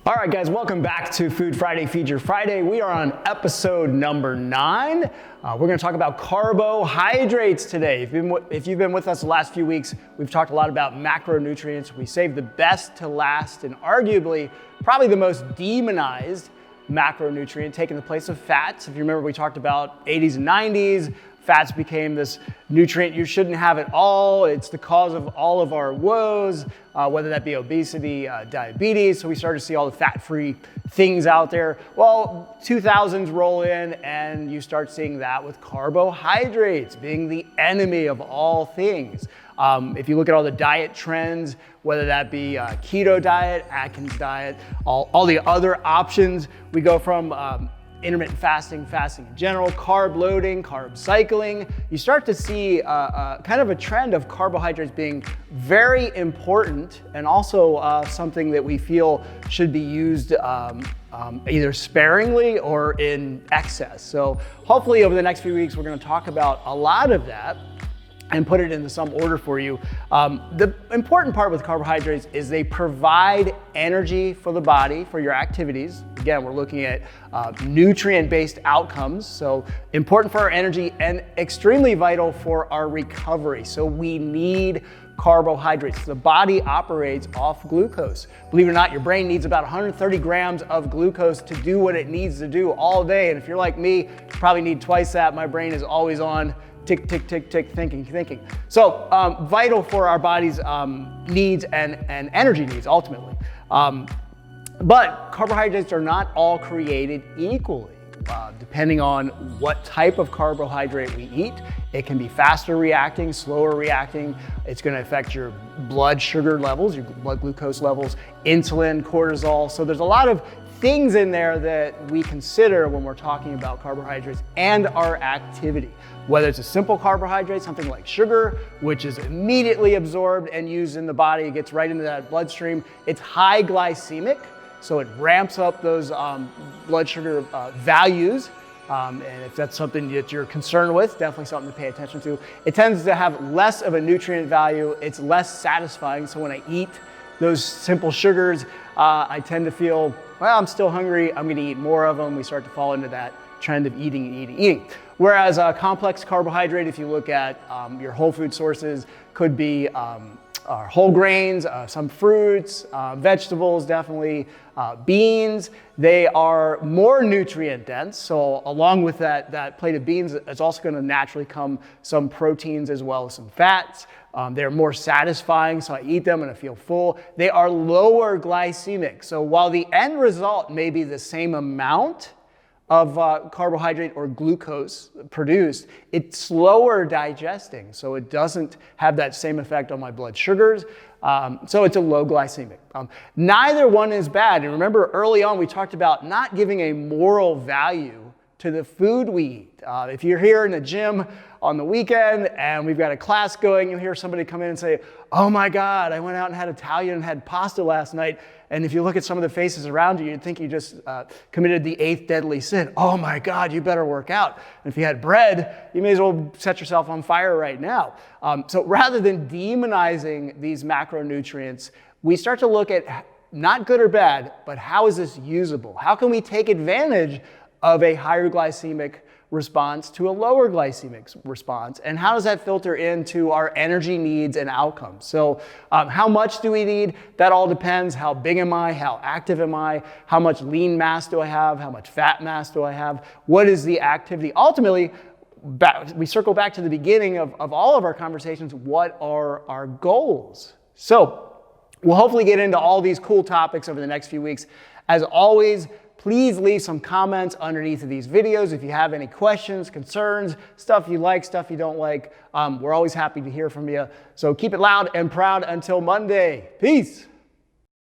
All right, guys, welcome back to Food Friday, Feed Your Friday. We are on episode number 9. We're going to talk about carbohydrates today. If you've been with us the last few weeks, we've talked a lot about macronutrients. We saved the best to last and arguably probably the most demonized macronutrient, taking the place of fats. If you remember, we talked about 80s and 90s. Fats became this nutrient you shouldn't have at all. It's the cause of all of our woes, whether that be obesity, diabetes. So we started to see all the fat-free things out there. Well, 2000s roll in and you start seeing that with carbohydrates being the enemy of all things. If you look at all the diet trends, whether that be keto diet, Atkins diet, all the other options, we go from intermittent fasting, fasting in general, carb loading, carb cycling, you start to see kind of a trend of carbohydrates being very important and also something that we feel should be used either sparingly or in excess. So hopefully over the next few weeks, we're going to talk about a lot of that and put it into some order for you. The important part with carbohydrates is they provide energy for the body, for your activities. Again, we're looking at nutrient-based outcomes, so important for our energy and extremely vital for our recovery. So we need carbohydrates. The body operates off glucose. Believe it or not, your brain needs about 130 grams of glucose to do what it needs to do all day. And if you're like me, you probably need twice that. My brain is always on tick, tick, tick, tick, thinking. So vital for our body's needs and energy needs ultimately. But carbohydrates are not all created equally. Depending on what type of carbohydrate we eat, it can be faster reacting, slower reacting. It's going to affect your blood sugar levels, your blood glucose levels, insulin, cortisol. So there's a lot of things in there that we consider when we're talking about carbohydrates and our activity. Whether it's a simple carbohydrate, something like sugar, which is immediately absorbed and used in the body, it gets right into that bloodstream. It's high glycemic, so it ramps up those blood sugar values. And if that's something that you're concerned with, definitely something to pay attention to. It tends to have less of a nutrient value. It's less satisfying. So when I eat those simple sugars, I tend to feel, well, I'm still hungry. I'm going to eat more of them. We start to fall into that trend of eating. Whereas a complex carbohydrate, if you look at your whole food sources, could be whole grains, some fruits, vegetables, definitely beans. They are more nutrient dense. So along with that plate of beans, it's also going to naturally come some proteins as well as some fats. They're more satisfying, so I eat them and I feel full. They are lower glycemic. So while the end result may be the same amount of carbohydrate or glucose produced, it's slower digesting, so it doesn't have that same effect on my blood sugars. So it's a low glycemic. Neither one is bad. And remember early on we talked about not giving a moral value to the food we eat. If you're here in the gym on the weekend and we've got a class going, you'll hear somebody come in and say, oh my God, I went out and had Italian and had pasta last night. And if you look at some of the faces around you, you'd think you just committed the 8th deadly sin. Oh my God, you better work out. And if you had bread, you may as well set yourself on fire right now. So rather than demonizing these macronutrients, we start to look at not good or bad, but how is this usable? How can we take advantage of a higher glycemic response to a lower glycemic response, and how does that filter into our energy needs and outcomes? So how much do we need? That all depends. How big am I? How active am I? How much lean mass do I have? How much fat mass do I have? What is the activity? Ultimately, we circle back to the beginning of all of our conversations. What are our goals? So we'll hopefully get into all these cool topics over the next few weeks. As always, please leave some comments underneath of these videos if you have any questions, concerns, stuff you like, stuff you don't like. We're always happy to hear from you. So keep it loud and proud until Monday. Peace.